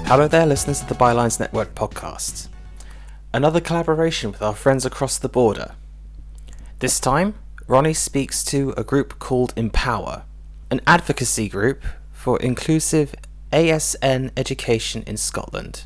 Hello there, listeners of the Bylines Network podcast. Another collaboration with our friends across the border. This time, Ronnie speaks to a group called Empower, an advocacy group for inclusive ASN education in Scotland.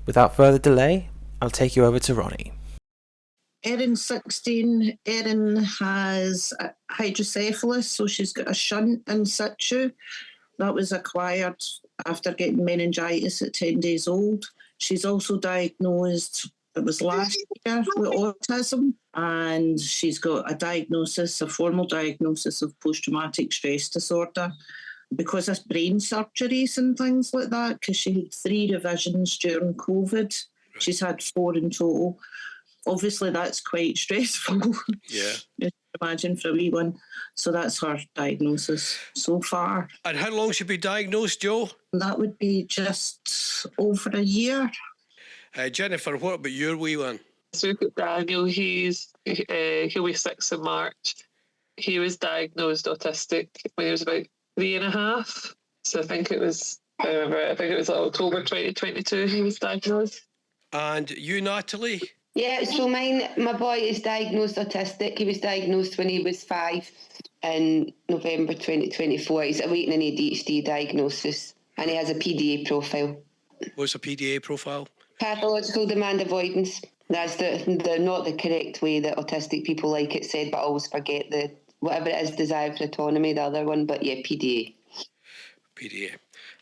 Without further delay, I'll take you over to Ronnie. Erin's 16. Erin has hydrocephalus, so she's got a shunt in situ. That was acquired after getting meningitis at 10 days old. She's also diagnosed, it was last year, with autism, and she's got a formal diagnosis of post-traumatic stress disorder because of brain surgeries and things like that, because she had 3 revisions during COVID. She's had 4 in total. Obviously, that's quite stressful. Yeah. You can imagine for a wee one. So that's her diagnosis so far. And how long should be diagnosed, Joe? That would be just over a year. Jennifer, what about your wee one? So we've got Daniel. He'll be 6 in March. He was diagnosed autistic when he was about 3.5. So I think it was like October 2022 he was diagnosed. And you, Natalie? Yeah, so my boy is diagnosed autistic. He was diagnosed when he was 5 in November 2024. He's awaiting an ADHD diagnosis and he has a PDA profile. What's a PDA profile? Pathological demand avoidance. That's the not the correct way that autistic people like it said, but I always forget the whatever it is, desire for autonomy, the other one, but yeah, PDA. PDA.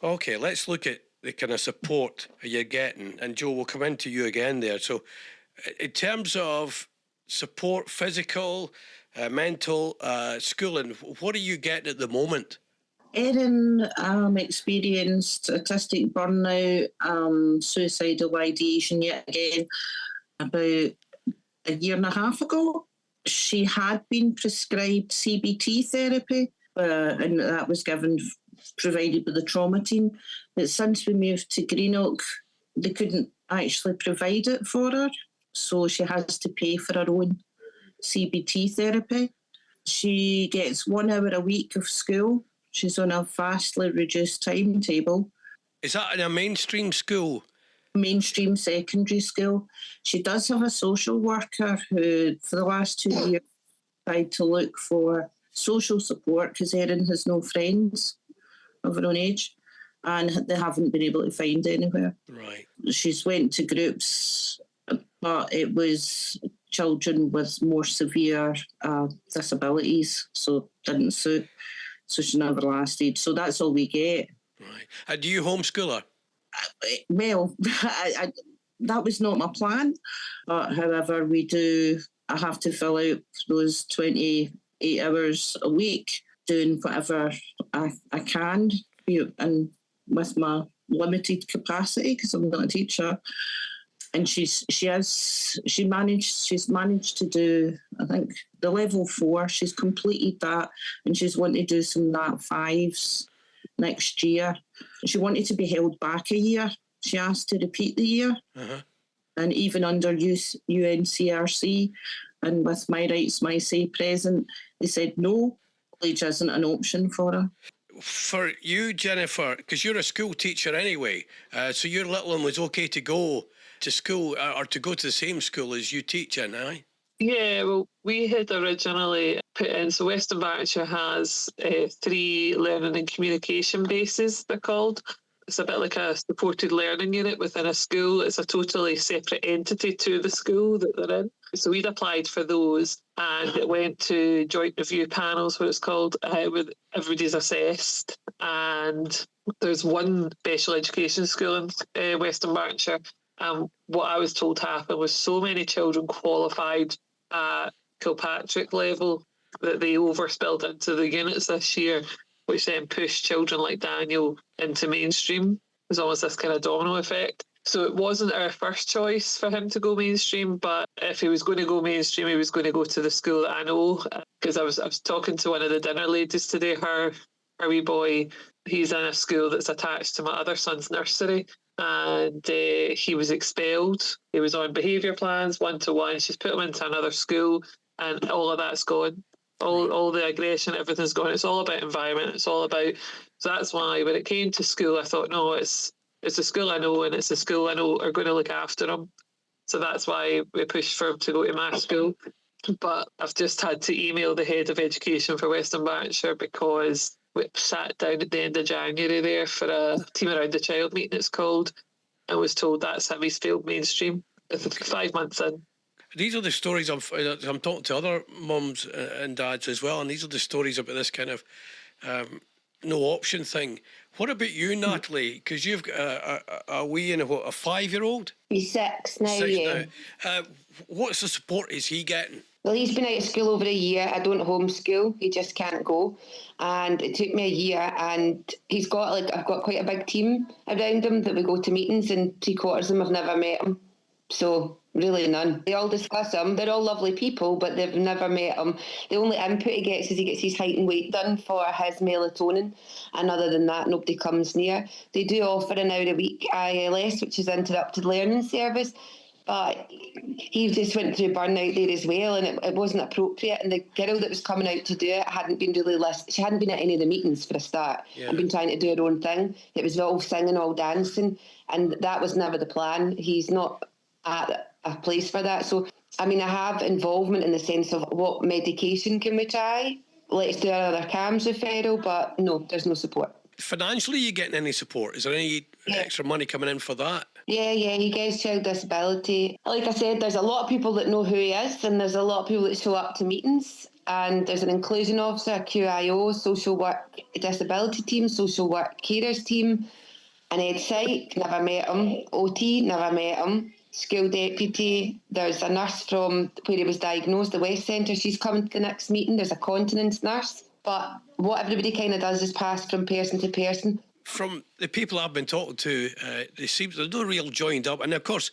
Okay, let's look at the kind of support you're getting. And Joe, we'll come into you again there. So in terms of support, physical, mental, schooling, what are you getting at the moment? Erin experienced autistic burnout, suicidal ideation yet again about a year and a half ago. She had been prescribed CBT therapy, and that was provided by the trauma team. But since we moved to Greenock, they couldn't actually provide it for her. So she has to pay for her own CBT therapy. She gets 1 hour a week of school. She's on a vastly reduced timetable. Is that in a mainstream school? Mainstream secondary school. She does have a social worker who, for the last 2 years, tried to look for social support because Erin has no friends of her own age and they haven't been able to find anywhere. Right. She's went to groups, but it was children with more severe disabilities, so didn't suit. So she never lasted. So that's all we get. Right. Do you homeschool her? Well, that was not my plan. But however, I have to fill out those 28 hours a week doing whatever I can, and with my limited capacity because I'm not a teacher. And she's managed to do, I think, the level 4. She's completed that, and she's wanting to do some NAT 5s next year. She wanted to be held back a year. She asked to repeat the year, and even under UNCRC and with My Rights, My Say present, they said no, college isn't an option for her. For you, Jennifer, because you're a school teacher anyway, so your little one was okay to go to school or to go to the same school as you teach in, aye? Yeah, well, we had originally put in, so Western Bartonshire has 3 learning and communication bases, they're called. It's a bit like a supported learning unit within a school. It's a totally separate entity to the school that they're in. So we'd applied for those and it went to joint review panels, what it's called, where everybody's assessed. And there's one special education school in Western Bartonshire. And what I was told happened was so many children qualified at Kilpatrick level that they overspilled into the units this year, which then pushed children like Daniel into mainstream. It was almost this kind of domino effect. So it wasn't our first choice for him to go mainstream, but if he was going to go mainstream, he was going to go to the school that I know. Because I was talking to one of the dinner ladies today, her wee boy, he's in a school that's attached to my other son's nursery. And he was expelled. He was on behaviour plans, 1-to-1. She's put him into another school and all of that's gone. All the aggression, everything's gone. It's all about environment. It's all about... So that's why when it came to school, I thought, no, it's it's a school I know, and it's a school I know are going to look after him. So that's why we pushed for him to go to my school. But I've just had to email the head of education for Western Bartonshire because we sat down at the end of January there for a Team Around the Child meeting, it's called, and was told that's how he's failed mainstream 5 months in. These are the stories I'm talking to other mums and dads as well, and these are the stories about this kind of no option thing. What about you, Natalie? Because you've got a wee and a 5-year-old? He's 6 now, yeah. Now. What's the support is he getting? Well, he's been out of school over a year. I don't homeschool. He just can't go. And it took me a year, and I've got quite a big team around him that we go to meetings, and 3/4 of them have never met him. So really none. They all discuss him. They're all lovely people, but they've never met him. The only input he gets is he gets his height and weight done for his melatonin, and other than that, nobody comes near. They do offer an hour a week ILS, which is interrupted learning service, but he just went through burnout there as well, and it wasn't appropriate. And the girl that was coming out to do it hadn't been really she hadn't been at any of the meetings for a start, and been trying to do her own thing. It was all singing, all dancing, and that was never the plan. He's not at a place for that. So, I mean, I have involvement in the sense of what medication can we try? Let's do another CAMHS referral, but no, there's no support. Financially, are you getting any support? Is there any extra money coming in for that? Yeah, he gets child disability. Like I said, there's a lot of people that know who he is, and there's a lot of people that show up to meetings, and there's an inclusion officer, a QIO, social work disability team, social work carers team, an ed psych, never met him, OT, never met him, school deputy. There's a nurse from where he was diagnosed, the West Centre, she's coming to the next meeting. There's a continence nurse. But what everybody kind of does is pass from person to person. From the people I've been talking to, there's no real joined up. And of course,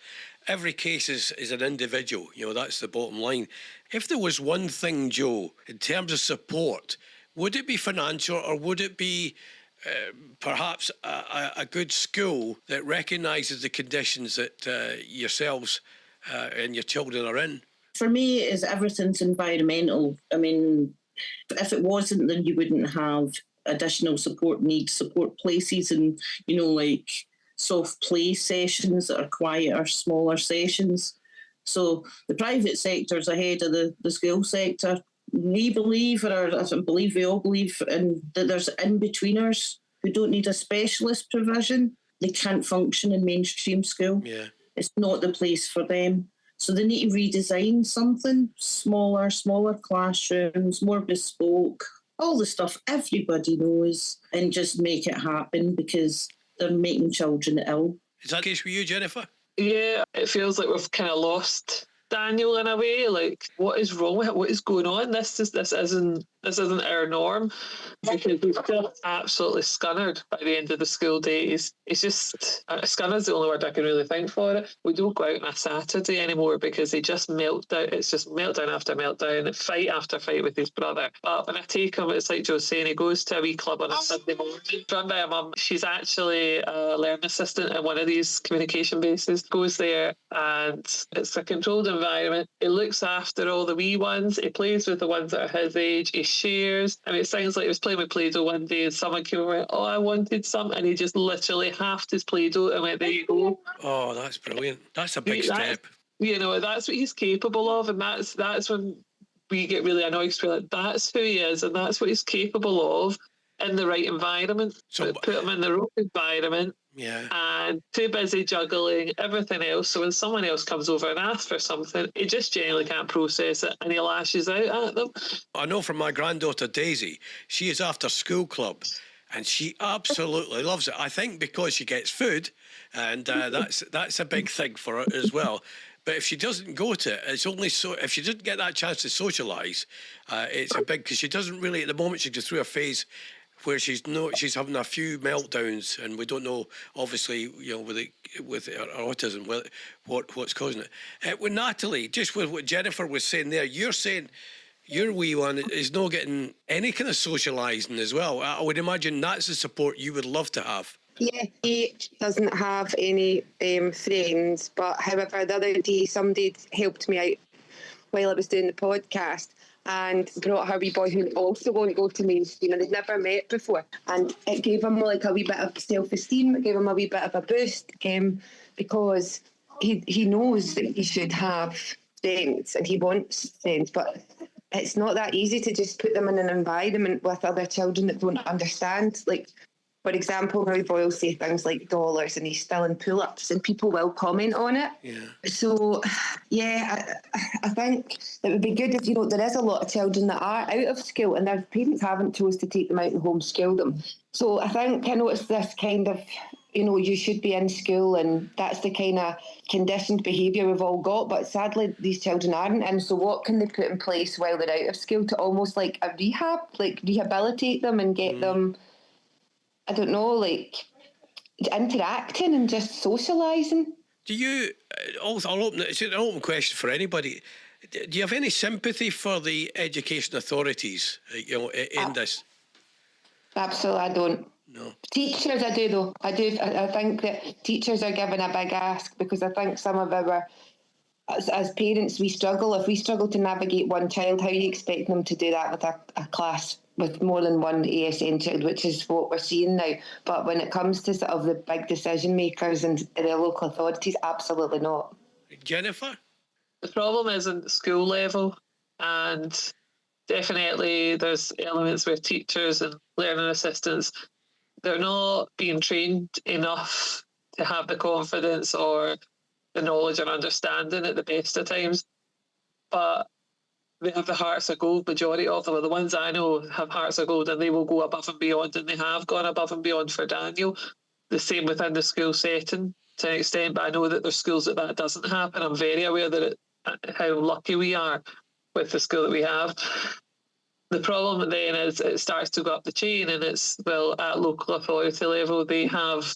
every case is an individual. You know, that's the bottom line. If there was one thing, Joe, in terms of support, would it be financial, or would it be perhaps a good school that recognises the conditions that yourselves and your children are in? For me, is everything's environmental. I mean, if it wasn't, then you wouldn't have additional support places, and, you know, like soft play sessions that are quieter, smaller sessions. So the private sector's ahead of the school sector. We believe, or I don't believe, we all believe, that there's in-betweeners who don't need a specialist provision. They can't function in mainstream school. Yeah. It's not the place for them. So they need to redesign something, smaller classrooms, more bespoke, all the stuff everybody knows, and just make it happen, because they're making children ill. Is that the case for you, Jennifer? Yeah, it feels like we've kind of lost Daniel in a way. Like, what is wrong with it? What is going on? This isn't our norm, because he's just absolutely scunnered by the end of the school day. It's just scunnered's the only word I can really think for it. We don't go out on a Saturday anymore because he just meltdown. It's just meltdown after meltdown, and fight after fight with his brother. But when I take him, it's like Joe's saying, he goes to a wee club on a Sunday morning, run by a mum. She's actually a learning assistant at one of these communication bases. Goes there, and it's a controlled environment. He looks after all the wee ones. He plays with the ones that are his age. He shares. I mean, it sounds like he was playing with Play-Doh one day, and someone came and went, "Oh, I wanted some," and he just literally halved his Play-Doh and went, "There you go." Oh, that's brilliant. That's a big step. You know, that's what he's capable of, and that's when we get really annoyed, because we're like, that's who he is, and that's what he's capable of in the right environment. So put him in the wrong environment. Yeah. And too busy juggling everything else. So when someone else comes over and asks for something, he just generally can't process it, and he lashes out at them. I know from my granddaughter Daisy, she is after school club, and she absolutely loves it. I think because she gets food, and that's a big thing for her as well. But if she doesn't go to it, it's only so. If she didn't get that chance to socialise, it's a big, because she doesn't really at the moment. She goes through a phase where she's having a few meltdowns, and we don't know, obviously, you know, with her autism, what's causing it. With Natalie, just with what Jennifer was saying there, you're saying your wee one is not getting any kind of socialising as well. I would imagine that's the support you would love to have. Yeah, he doesn't have any friends, but however, the other day somebody helped me out while I was doing the podcast, and brought her wee boy who also won't go to mainstream, and they'd never met before. And it gave him like a wee bit of self-esteem, it gave him a wee bit of a boost, because he knows that he should have friends and he wants friends, but it's not that easy to just put them in an environment with other children that don't understand. Like, for example, Roy Boyle say things like dollars and he's still in pull-ups and people will comment on it. Yeah. So, yeah, I think it would be good if, there is a lot of children that are out of school and their parents haven't chose to take them out and homeschool them. So I think, it's this kind of, you should be in school, and that's the kind of conditioned behaviour we've all got, but sadly these children aren't. And so what can they put in place while they're out of school to almost like a rehab, like rehabilitate them and get them, I don't know, like interacting and just socialising? Do you, it's an open question for anybody, do you have any sympathy for the education authorities, in this? Absolutely, I don't. No. Teachers, I do though. I do. I think that teachers are given a big ask, because I think some of as parents, we struggle. If we struggle to navigate one child, how are you expecting them to do that with a class with more than one ASN child, which is what we're seeing now? But when it comes to sort of the big decision makers and the local authorities, absolutely not. Jennifer? The problem is at the school level, and definitely there's elements where teachers and learning assistants, they're not being trained enough to have the confidence or the knowledge or understanding at the best of times. But they have the hearts of gold. Majority of them, the ones I know, have hearts of gold, and they will go above and beyond, and they have gone above and beyond for Daniel. The same within the school setting to an extent, but I know that there's schools that doesn't happen. I'm very aware that how lucky we are with the school that we have. The problem then is it starts to go up the chain, and it's, at local authority level, they have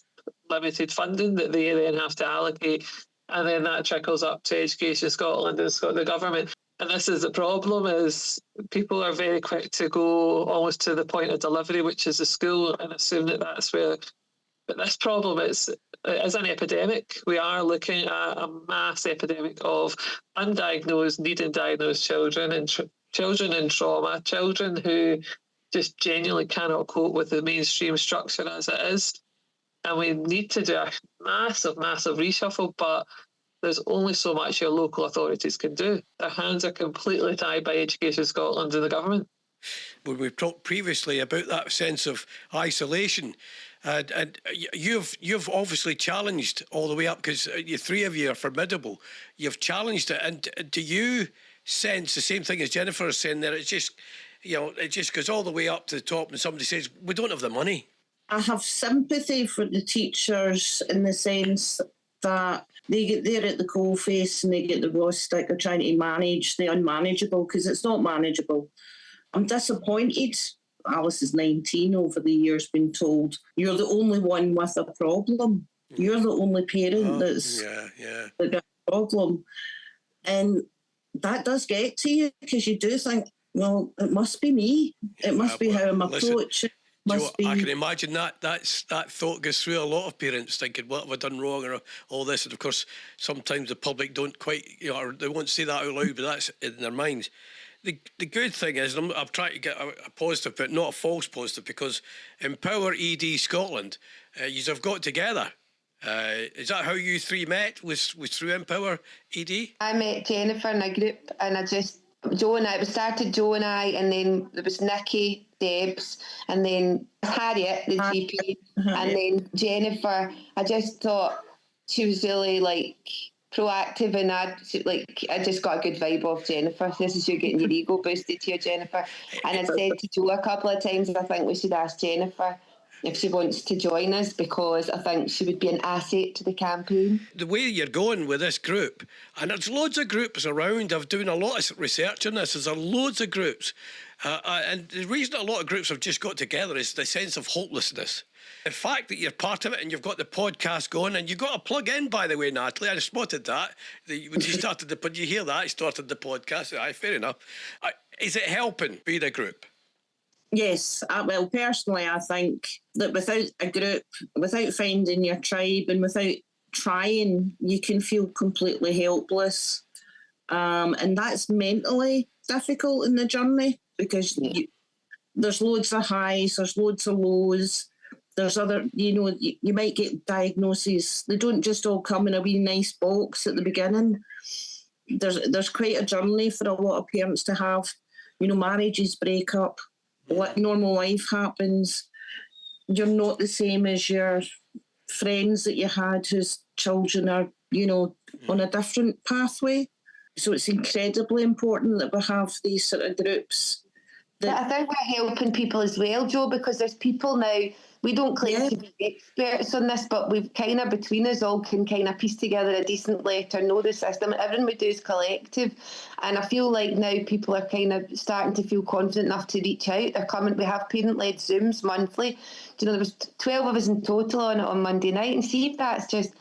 limited funding that they then have to allocate, and then that trickles up to Education Scotland and the government. And this is the problem, is people are very quick to go almost to the point of delivery, which is the school, and assume that that's where. But this problem is an epidemic. We are looking at a mass epidemic of undiagnosed, needing diagnosed children, and children in trauma, children who just genuinely cannot cope with the mainstream structure as it is. And we need to do a massive, massive reshuffle, but there's only so much your local authorities can do. Their hands are completely tied by Education Scotland and the government. When we've talked previously about that sense of isolation, and you've obviously challenged all the way up, because you three of you are formidable. You've challenged it, and do you sense the same thing as Jennifer is saying there? It's just, it just goes all the way up to the top, and somebody says, we don't have the money. I have sympathy for the teachers in the sense that they get there at the coalface and they get the raw stick of trying to manage the unmanageable, because it's not manageable. I'm disappointed. Alice is 19 over the years, been told, you're the only one with a problem. You're the only parent that's got a problem. And that does get to you, because you do think, well, it must be me. It must be how I'm approaching. Joe, I can imagine that thought goes through a lot of parents, thinking, what have I done wrong, or all this. And of course, sometimes the public don't quite, or they won't say that out loud, but that's in their minds. The good thing is, and I'm trying to get a positive, but not a false positive, because Empower ED Scotland, you have got together. Is that how you three met? Was through Empower ED? I met Jennifer in a group, and Joe and I, it started Joe and I, and then there was Nikki, Debs, and then Harriet, the GP, and then Jennifer. I just thought she was really proactive, and I just got a good vibe off Jennifer. This is you getting your ego boosted here, Jennifer. And I said to Joe a couple of times, I think we should ask Jennifer if she wants to join us, because I think she would be an asset to the campaign. The way you're going with this group, and there's loads of groups around, I've doing a lot of research on this, there's loads of groups, and the reason a lot of groups have just got together is the sense of hopelessness. The fact that you're part of it, and you've got the podcast going, and you've got to plug in, by the way, Natalie, I spotted that. When you started but you hear that, he started the podcast. Aye, fair enough. Is it helping being a group? Yes, well, personally, I think that without a group, without finding your tribe and without trying, you can feel completely helpless. And that's mentally. difficult in the journey because there's loads of highs, there's loads of lows. There's other, you might get diagnoses. They don't just all come in a wee nice box at the beginning. There's quite a journey for a lot of parents to have. Marriages break up, normal life happens. You're not the same as your friends that you had whose children are, on a different pathway. So it's incredibly important that we have these sort of groups. But I think we're helping people as well, Jo, because there's people now, we don't claim to be experts on this, but we've kind of, between us all, can kind of piece together a decent letter, know the system. Everything we do is collective. And I feel like now people are kind of starting to feel confident enough to reach out. They're coming, we have parent-led Zooms monthly. There was 12 of us in total on it on Monday night. And see if that's just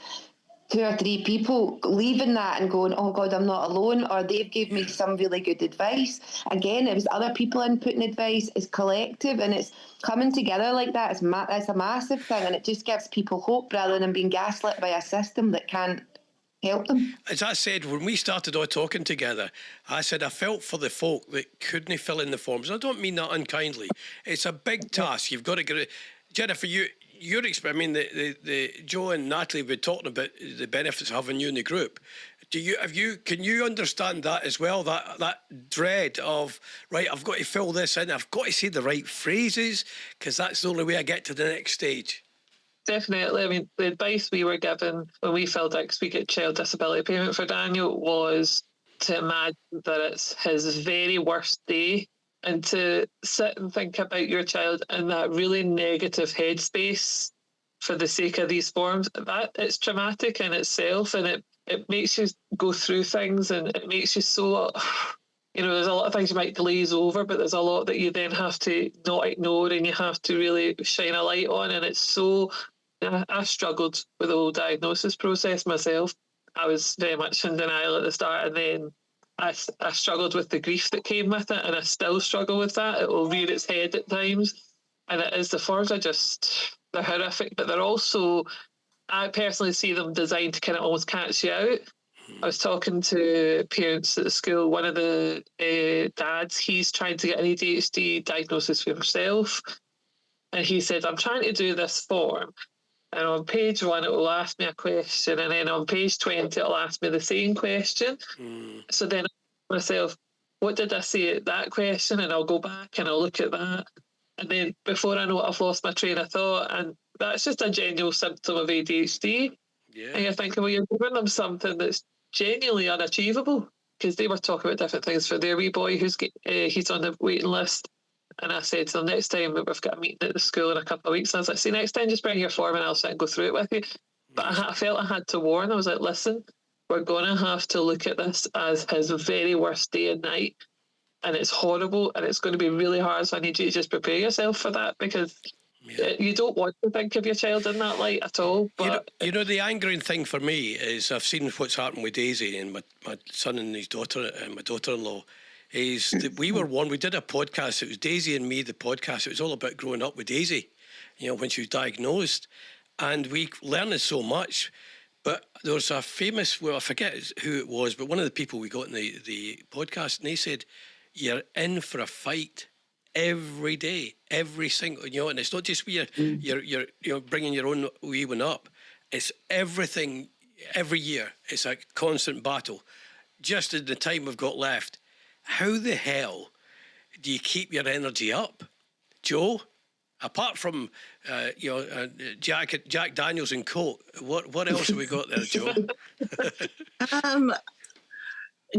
2 or 3 people leaving that and going, oh God, I'm not alone, or they've gave me some really good advice. Again, it was other people inputting advice. It's collective and it's coming together like that. It's a massive thing, and it just gives people hope rather than being gaslit by a system that can't help them. As I said, when we started all talking together, I said I felt for the folk that couldn't fill in the forms. I don't mean that unkindly. It's a big task. You've got to get it. Jennifer, your experience, the Jo and Natalie have been talking about the benefits of having you in the group. Can you understand that as well? That dread of, right, I've got to fill this in, I've got to say the right phrases, because that's the only way I get to the next stage. Definitely. I mean, the advice we were given when we filled out, because we get child disability payment for Daniel, was to imagine that it's his very worst day, and to sit and think about your child in that really negative headspace for the sake of these forms. That it's traumatic in itself, and it makes you go through things, and it makes you so, there's a lot of things you might glaze over, but there's a lot that you then have to not ignore, and you have to really shine a light on. And it's so, I struggled with the whole diagnosis process myself. I was very much in denial at the start, and then I struggled with the grief that came with it, and I still struggle with that. It will rear its head at times, and the forms are they're horrific, but they're also, I personally see them designed to kind of almost catch you out. I was talking to parents at the school. One of the dads, he's trying to get an ADHD diagnosis for himself, and he said, I'm trying to do this form, and on page 1 it will ask me a question, and then on page 20 it'll ask me the same question. So then I ask myself, what did I say at that question? And I'll go back and I'll look at that, and then before I know it, I've lost my train of thought. And that's just a genuine symptom of ADHD. Yeah. And you're thinking, well, you're giving them something that's genuinely unachievable, because they were talking about different things for their wee boy he's on the waiting list. And I said to them, next time we've got a meeting at the school in a couple of weeks, and I was like, see, next time just bring your form and I'll sit and go through it with you. But I felt I had to warn. I was like, listen, we're going to have to look at this as his very worst day and night, and it's horrible, and it's going to be really hard, so I need you to just prepare yourself for that, because you don't want to think of your child in that light at all. But the angering thing for me is I've seen what's happened with Daisy and my son and his daughter and my daughter-in-law, is that we did a podcast. It was Daisy and me, the podcast. It was all about growing up with Daisy, when she was diagnosed. And we learned so much. But there was a famous, I forget who it was, but one of the people we got in the podcast, and they said, you're in for a fight every day, every single, and it's not just you're bringing your own wee one up. It's everything, every year. It's a constant battle. Just in the time we've got left, how the hell do you keep your energy up, Jo? Apart from Jack Daniels and Coke, what else have we got there, Jo?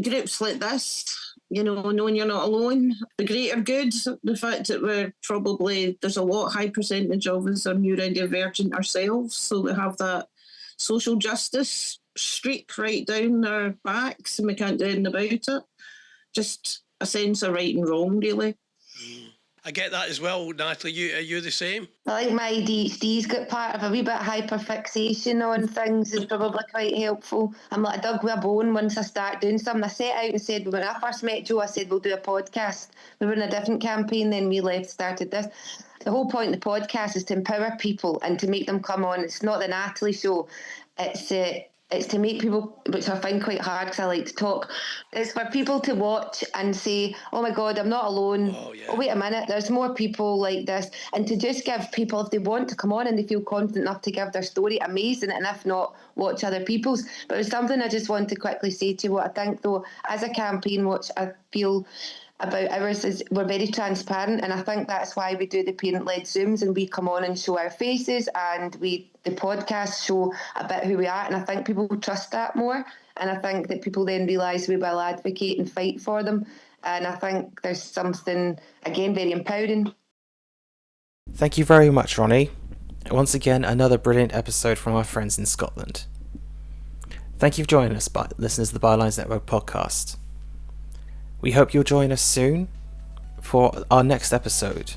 Groups like this, knowing you're not alone. The greater good, the fact that there's a high percentage of us are neurodivergent ourselves, so we have that social justice streak right down our backs, and we can't do anything about it. Just a sense of right and wrong, really. I get that as well, Natalie. Are you the same? I think my ADHD's got part of a wee bit of hyperfixation on things is probably quite helpful. I'm like a dog with a bone once I start doing something. I set out and said, when I first met Jo, I said, we'll do a podcast. We were in a different campaign, then we started this. The whole point of the podcast is to empower people and to make them come on. It's not the Natalie show. It's It's to make people, which I find quite hard because I like to talk, it's for people to watch and say, oh my God, I'm not alone. Oh, wait a minute, there's more people like this. And to just give people, if they want to come on and they feel confident enough to give their story, amazing. And if not, watch other people's. But it's something I just want to quickly say to you. What I think, though, as a campaign, what I feel about ours is we're very transparent, and I think that's why we do the parent-led Zooms and we come on and show our faces, and the podcast show a bit who we are, and I think people trust that more, and I think that people then realise we will advocate and fight for them, and I think there's something, again, very empowering. Thank you very much, Ronnie. Once again, another brilliant episode from our friends in Scotland. Thank you for joining us, listeners of the Bylines Network podcast. We hope you'll join us soon for our next episode,